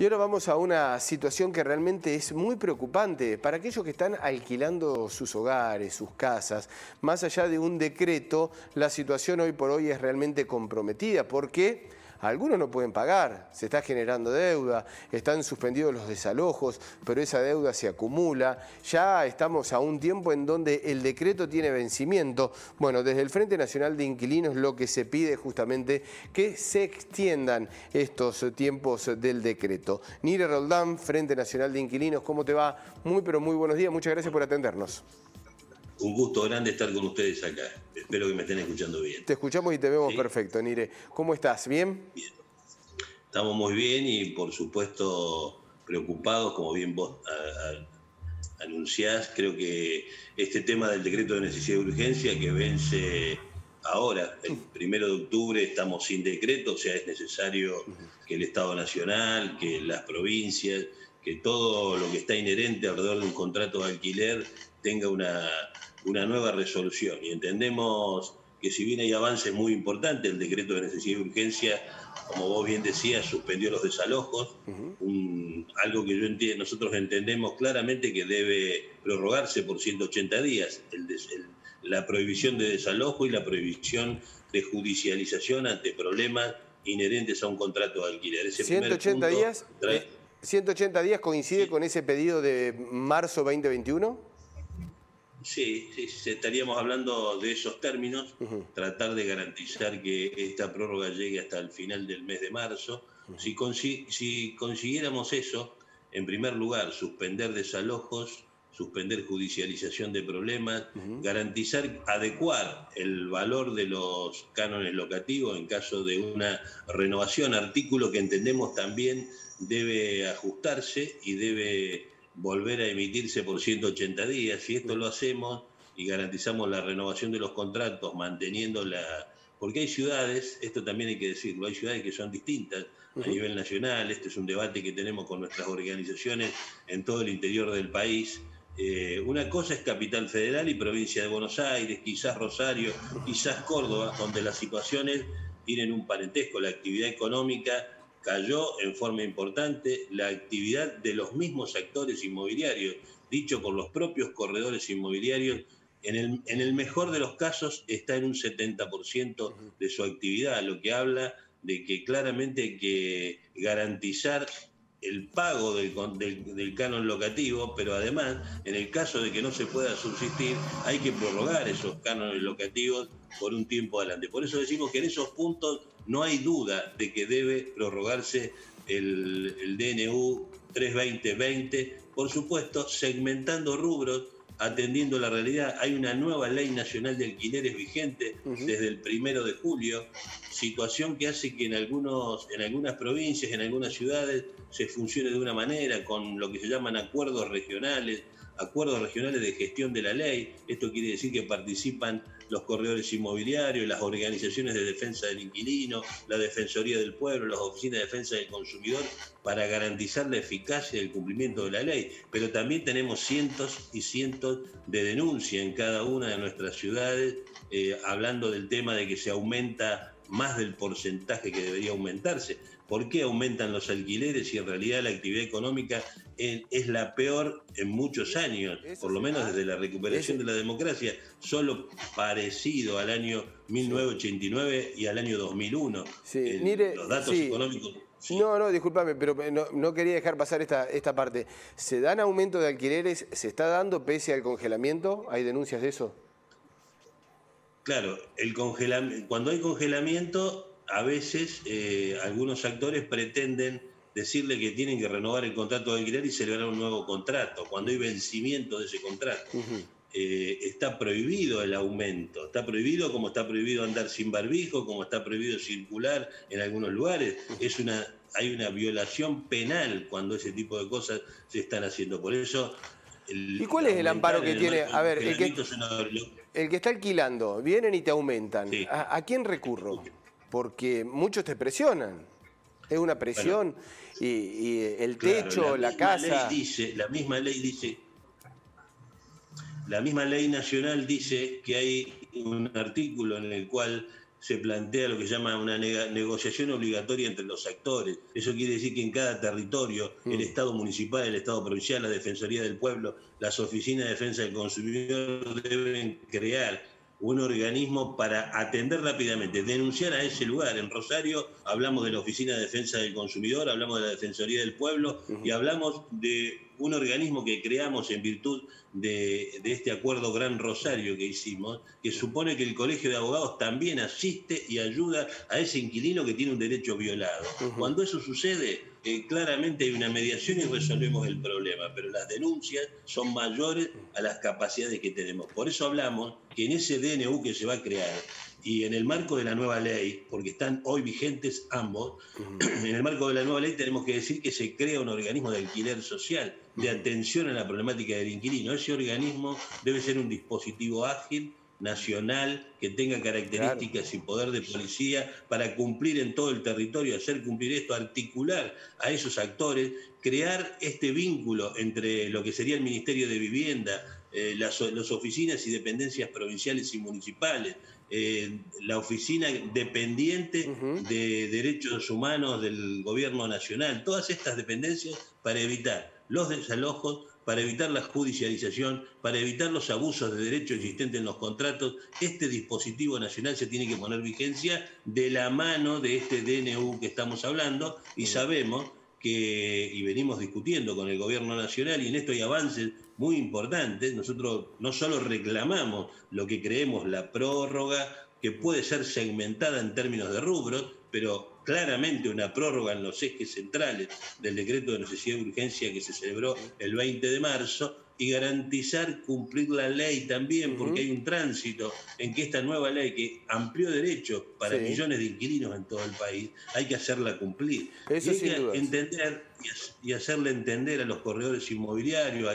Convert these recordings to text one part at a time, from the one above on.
Y ahora vamos a una situación que realmente es muy preocupante para aquellos que están alquilando sus hogares, sus casas. Más allá de un decreto, la situación hoy por hoy es realmente comprometida porque algunos no pueden pagar, se está generando deuda, están suspendidos los desalojos, pero esa deuda se acumula. Ya estamos a un tiempo en donde el decreto tiene vencimiento. Bueno, desde el Frente Nacional de Inquilinos lo que se pide es justamente que se extiendan estos tiempos del decreto. Nire Roldán, Frente Nacional de Inquilinos, ¿cómo te va? Muy pero muy buenos días, muchas gracias por atendernos. Un gusto grande estar con ustedes acá. Espero que me estén escuchando bien. Te escuchamos y te vemos ¿Sí? perfecto, Nire. ¿Cómo estás? ¿Bien? Bien. Estamos muy bien y, por supuesto, preocupados, como bien vos anunciás. Creo que este tema del decreto de necesidad de urgencia que vence ahora, el 1 de octubre, estamos sin decreto, o sea, es necesario que el Estado Nacional, que las provincias, que todo lo que está inherente alrededor de un contrato de alquiler tenga una nueva resolución. Y entendemos que, si bien hay avances muy importantes, el decreto de necesidad de urgencia, como vos bien decías, suspendió los desalojos, algo que nosotros entendemos claramente que debe prorrogarse por 180 días, la prohibición de desalojo y la prohibición de judicialización ante problemas inherentes a un contrato de alquiler. Ese 180 primer días, punto, 180 días coincide sí, con ese pedido de marzo 2021. Sí, estaríamos hablando de esos términos, tratar de garantizar que esta prórroga llegue hasta el final del mes de marzo. Si consiguiéramos eso, en primer lugar, suspender desalojos, suspender judicialización de problemas, garantizar, adecuar el valor de los cánones locativos en caso de una renovación, artículo que entendemos también debe ajustarse y debe volver a emitirse por 180 días. Si esto lo hacemos y garantizamos la renovación de los contratos, manteniendo porque hay ciudades, esto también hay que decirlo, hay ciudades que son distintas a nivel nacional. Este es un debate que tenemos con nuestras organizaciones en todo el interior del país. Una cosa es Capital Federal y Provincia de Buenos Aires, quizás Rosario, quizás Córdoba, donde las situaciones tienen un parentesco. La actividad económica cayó en forma importante, la actividad de los mismos actores inmobiliarios, dicho por los propios corredores inmobiliarios, en el mejor de los casos está en un 70% de su actividad, lo que habla de que claramente hay que garantizar el pago del canon locativo, pero además, en el caso de que no se pueda subsistir, hay que prorrogar esos cánones locativos por un tiempo adelante. Por eso decimos que en esos puntos no hay duda de que debe prorrogarse el DNU 32020, por supuesto, segmentando rubros, atendiendo la realidad. Hay una nueva ley nacional de alquileres vigente desde el 1 de julio, situación que hace que en algunas provincias, en algunas ciudades, se funcione de una manera, con lo que se llaman acuerdos regionales de gestión de la ley. Esto quiere decir que participan los corredores inmobiliarios, las organizaciones de defensa del inquilino, la Defensoría del Pueblo, las oficinas de defensa del consumidor, para garantizar la eficacia del cumplimiento de la ley. Pero también tenemos cientos y cientos de denuncias en cada una de nuestras ciudades, hablando del tema de que se aumenta más del porcentaje que debería aumentarse. ¿Por qué aumentan los alquileres si en realidad la actividad económica es la peor en muchos años, por lo menos desde la recuperación de la democracia, solo parecido al año 1989 y al año 2001? Sí, Los datos económicos... Sí. No, discúlpame, pero no quería dejar pasar esta parte. ¿Se dan aumento de alquileres? ¿Se está dando pese al congelamiento? ¿Hay denuncias de eso? Claro, cuando hay congelamiento, a veces algunos actores pretenden decirle que tienen que renovar el contrato de alquiler y celebrar un nuevo contrato. Cuando hay vencimiento de ese contrato, está prohibido el aumento. Está prohibido, como está prohibido andar sin barbijo, como está prohibido circular en algunos lugares. Hay una violación penal cuando ese tipo de cosas se están haciendo. Por eso... ¿Y cuál es el amparo que tiene? A ver, el que está alquilando, vienen y te aumentan. Sí. ¿A quién recurro? Porque muchos te presionan. Es una presión. Bueno, y el techo, claro, la casa... La misma ley nacional dice que hay un artículo en el cual se plantea lo que se llama una negociación obligatoria entre los actores. Eso quiere decir que en cada territorio, el Estado municipal, el Estado provincial, la Defensoría del Pueblo, las oficinas de defensa del consumidor deben crear un organismo para atender rápidamente, denunciar a ese lugar. En Rosario hablamos de la Oficina de Defensa del Consumidor, hablamos de la Defensoría del Pueblo y hablamos de un organismo que creamos en virtud de este acuerdo Gran Rosario que hicimos, que supone que el Colegio de Abogados también asiste y ayuda a ese inquilino que tiene un derecho violado. Cuando eso sucede, claramente hay una mediación y resolvemos el problema, pero las denuncias son mayores a las capacidades que tenemos. Por eso hablamos que en ese DNU que se va a crear y en el marco de la nueva ley, porque están hoy vigentes ambos, en el marco de la nueva ley tenemos que decir que se crea un organismo de alquiler social, de atención a la problemática del inquilino. Ese organismo debe ser un dispositivo ágil, nacional, que tenga características y poder de policía para cumplir en todo el territorio, hacer cumplir esto, articular a esos actores, crear este vínculo entre lo que sería el Ministerio de Vivienda, las oficinas y dependencias provinciales y municipales, la oficina dependiente de derechos humanos del gobierno nacional, todas estas dependencias para evitar los desalojos, para evitar la judicialización, para evitar los abusos de derechos existentes en los contratos. Este dispositivo nacional se tiene que poner vigencia de la mano de este DNU que estamos hablando y sabemos que, y venimos discutiendo con el gobierno nacional, y en esto hay avances muy importantes. Nosotros no solo reclamamos lo que creemos, la prórroga, que puede ser segmentada en términos de rubros, pero claramente una prórroga en los ejes centrales del decreto de necesidad y urgencia que se celebró el 20 de marzo, y garantizar cumplir la ley también, porque hay un tránsito en que esta nueva ley que amplió derechos para millones de inquilinos en todo el país, hay que hacerla cumplir. Eso y hay que entender y hacerle entender a los corredores inmobiliarios,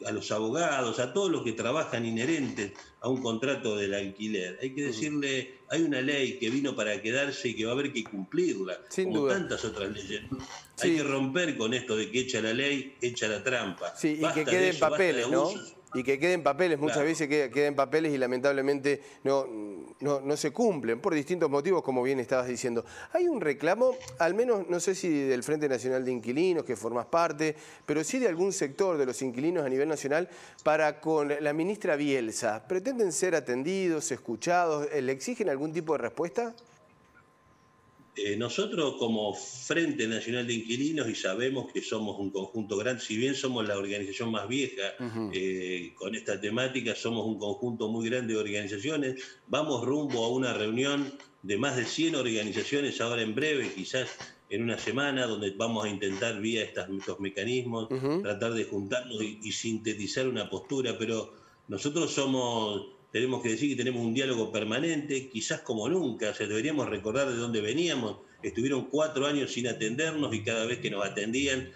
a los abogados, a todos los que trabajan inherentes a un contrato del alquiler. Hay que decirle, hay una ley que vino para quedarse y que va a haber que cumplirla, como tantas otras leyes. Hay que romper con esto de que echa la ley, echa la trampa. Sí, y que queden papeles, ¿no? Y que queden papeles, muchas veces queden papeles y lamentablemente no se cumplen por distintos motivos, como bien estabas diciendo. Hay un reclamo, al menos no sé si del Frente Nacional de Inquilinos, que formas parte, pero sí de algún sector de los inquilinos a nivel nacional para con la ministra Bielsa. ¿Pretenden ser atendidos, escuchados? ¿Le exigen algún tipo de respuesta? Nosotros como Frente Nacional de Inquilinos, y sabemos que somos un conjunto grande, si bien somos la organización más vieja con esta temática, somos un conjunto muy grande de organizaciones, vamos rumbo a una reunión de más de 100 organizaciones ahora en breve, quizás en una semana, donde vamos a intentar vía estos mecanismos, tratar de juntarnos y sintetizar una postura, pero nosotros tenemos que decir que tenemos un diálogo permanente, quizás como nunca. O sea, deberíamos recordar de dónde veníamos. Estuvieron 4 años sin atendernos y cada vez que nos atendían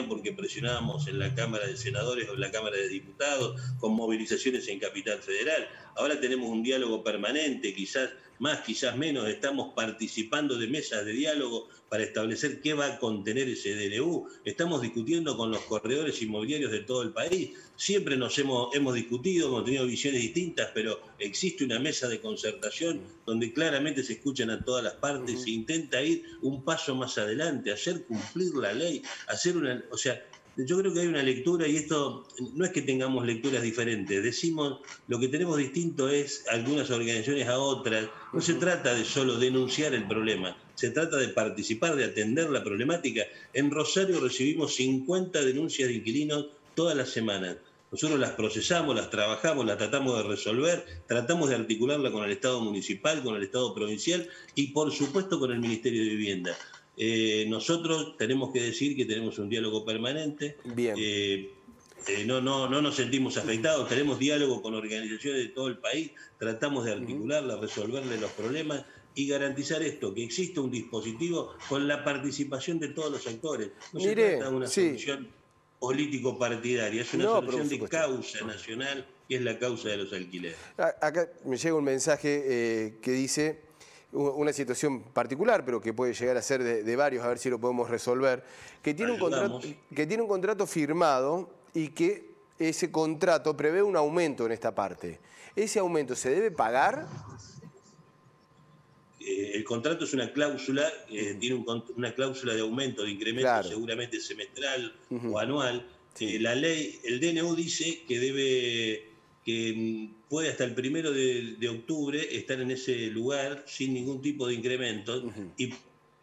porque presionábamos en la Cámara de Senadores o en la Cámara de Diputados, con movilizaciones en Capital Federal. Ahora tenemos un diálogo permanente, quizás más, quizás menos. Estamos participando de mesas de diálogo para establecer qué va a contener ese DNU. Estamos discutiendo con los corredores inmobiliarios de todo el país. Siempre hemos discutido, hemos tenido visiones distintas, pero existe una mesa de concertación donde claramente se escuchan a todas las partes, se intenta ir un paso más adelante, hacer cumplir la ley, o sea, yo creo que hay una lectura, y esto no es que tengamos lecturas diferentes, decimos lo que tenemos distinto es algunas organizaciones a otras. No se trata de solo denunciar el problema, se trata de participar, de atender la problemática. En Rosario recibimos 50 denuncias de inquilinos todas las semanas. Nosotros las procesamos, las trabajamos, las tratamos de resolver, tratamos de articularla con el Estado municipal, con el Estado provincial y por supuesto con el Ministerio de Vivienda. Nosotros tenemos que decir que tenemos un diálogo permanente. Bien. No nos sentimos afectados, tenemos diálogo con organizaciones de todo el país, tratamos de articularla, resolverle los problemas y garantizar esto, que existe un dispositivo con la participación de todos los actores. No se trata de una solución político-partidaria, es una solución de causa nacional, que es la causa de los alquileres. Acá me llega un mensaje que dice una situación particular, pero que puede llegar a ser de varios, a ver si lo podemos resolver, que tiene un contrato firmado y que ese contrato prevé un aumento en esta parte. ¿Ese aumento se debe pagar? el contrato es una cláusula, tiene una cláusula de aumento, de incremento, Claro. seguramente semestral o anual. Sí. La ley, el DNU dice que puede hasta el 1 de octubre estar en ese lugar sin ningún tipo de incremento y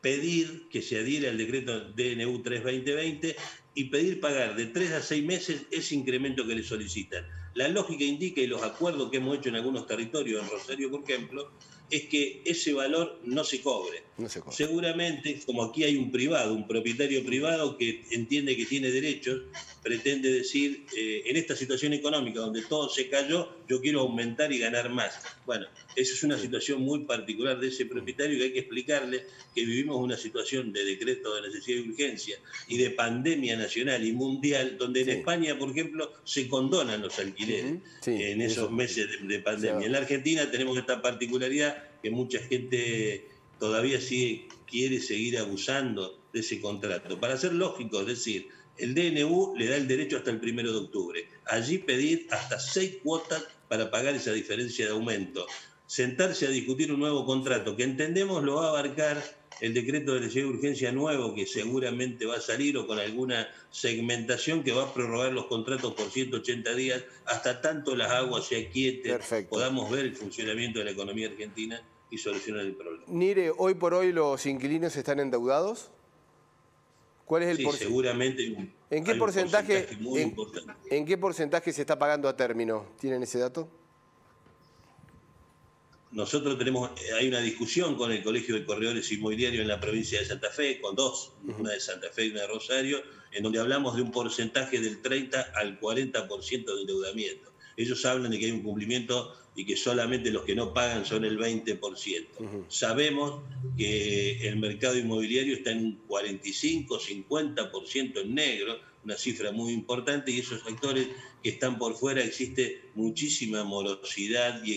pedir que se adhiera al decreto DNU 3/2020 y pedir pagar de 3 a 6 meses ese incremento que le solicitan. La lógica indica, y los acuerdos que hemos hecho en algunos territorios, en Rosario por ejemplo, es que ese valor no se cobre. No se cobre. Seguramente, como aquí hay un privado, un propietario privado que entiende que tiene derechos, pretende decir, en esta situación económica donde todo se cayó, yo quiero aumentar y ganar más. Bueno, esa es una situación muy particular de ese propietario que hay que explicarle que vivimos una situación de decreto de necesidad y urgencia y de pandemia nacional y mundial, donde en España, por ejemplo, se condonan los alquileres en esos meses de pandemia. En la Argentina tenemos esta particularidad que mucha gente todavía quiere seguir abusando de ese contrato. Para ser lógico, es decir, el DNU le da el derecho hasta el 1 de octubre. Allí pedir hasta 6 cuotas para pagar esa diferencia de aumento. Sentarse a discutir un nuevo contrato, que entendemos lo va a abarcar el decreto de necesidad y urgencia nuevo, que seguramente va a salir, o con alguna segmentación que va a prorrogar los contratos por 180 días, hasta tanto las aguas se aquieten, podamos ver el funcionamiento de la economía argentina y solucionar el problema. Nire, hoy por hoy los inquilinos están endeudados. ¿Cuál es el porcentaje? Seguramente ¿En qué porcentaje, muy importante. ¿En qué porcentaje se está pagando a término? ¿Tienen ese dato? Nosotros hay una discusión con el Colegio de Corredores Inmobiliarios en la provincia de Santa Fe, con dos, una de Santa Fe y una de Rosario, en donde hablamos de un porcentaje del 30 al 40% de endeudamiento. Ellos hablan de que hay un cumplimiento y que solamente los que no pagan son el 20%. Sabemos que el mercado inmobiliario está en un 45, 50% en negro, una cifra muy importante, y esos sectores que están por fuera existe muchísima morosidad y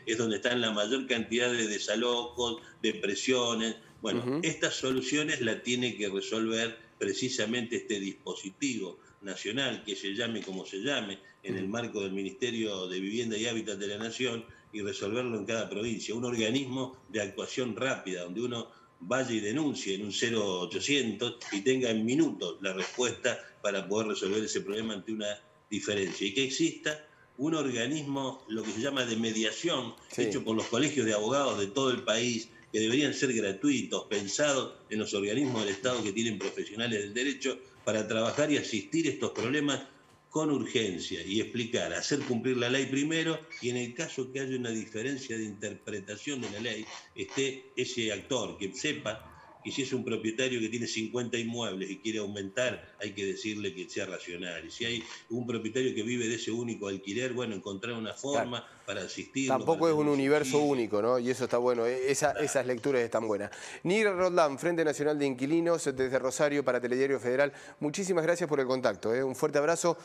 es donde están la mayor cantidad de desalojos, depresiones. Bueno, estas soluciones las tiene que resolver precisamente este dispositivo nacional, que se llame como se llame, en el marco del Ministerio de Vivienda y Hábitat de la Nación, y resolverlo en cada provincia. Un organismo de actuación rápida, donde uno vaya y denuncie en un 0800 y tenga en minutos la respuesta para poder resolver ese problema ante una diferencia. Y que exista un organismo, lo que se llama de mediación, hecho por los colegios de abogados de todo el país, que deberían ser gratuitos, pensados en los organismos del Estado que tienen profesionales del derecho para trabajar y asistir estos problemas con urgencia y explicar, hacer cumplir la ley primero, y en el caso que haya una diferencia de interpretación de la ley, esté ese actor que sepa que si es un propietario que tiene 50 inmuebles y quiere aumentar, hay que decirle que sea racional. Y si hay un propietario que vive de ese único alquiler, bueno, encontrar una forma para asistirlo. Tampoco es un universo único, ¿no? Y eso está bueno, esas lecturas están buenas. Nire Roldán, Frente Nacional de Inquilinos, desde Rosario para Telediario Federal. Muchísimas gracias por el contacto, un fuerte abrazo,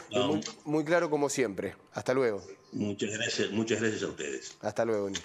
muy claro como siempre. Hasta luego. Muchas gracias a ustedes. Hasta luego, Nire.